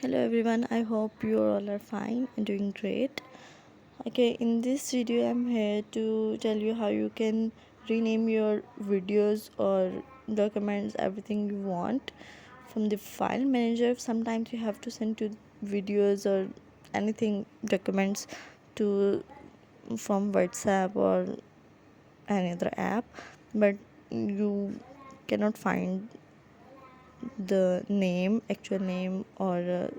Hello everyone, I hope you all are fine and doing great. Okay, in this video I'm here to tell you how you can rename your videos or documents, everything you want from the file manager. Sometimes you have to send to videos or anything documents to from WhatsApp or any other app, but you cannot find the actual name, or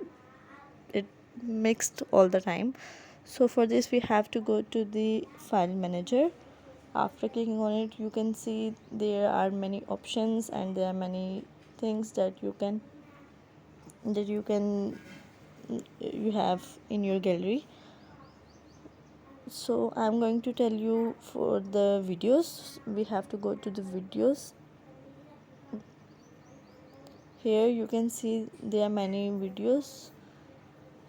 it mixed all the time. So for this we have to go to the file manager. After clicking on it, you can see there are many options and there are many things that you have in your gallery. So I'm going to tell you for the videos. We have to go to the videos. Here you can see there are many videos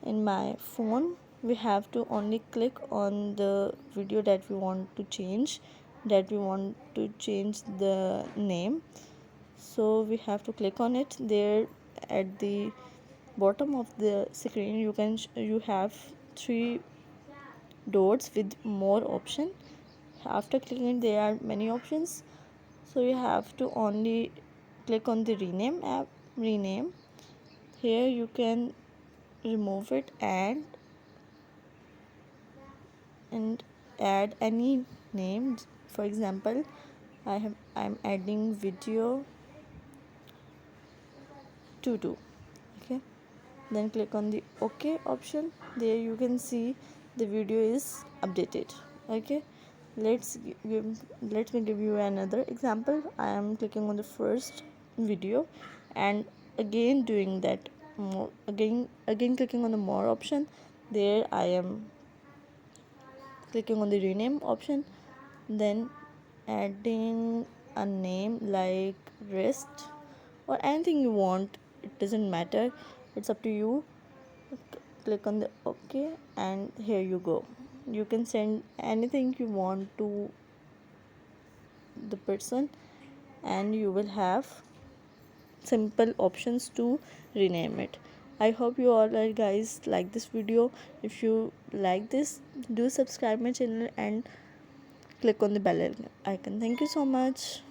in my phone. We have to only click on the video that we want to change, the name. So we have to click on it. There at the bottom of the screen you have three dots with more option. After clicking it, there are many options, so you have to only click on the rename. Here you can remove it and add any name. For example, I'm adding video 22. Okay, then click on the OK option. There you can see the video is updated. Okay, let me give you another example. I am clicking on the first video and again doing that more, again clicking on the more option. There I am clicking on the rename option, then adding a name like wrist or anything you want. It doesn't matter, it's up to you. Click on the OK and here you go. You can send anything you want to the person and you will have simple options to rename it. I hope you all are guys like this video. If you like this, do subscribe my channel and click on the bell icon. Thank you so much.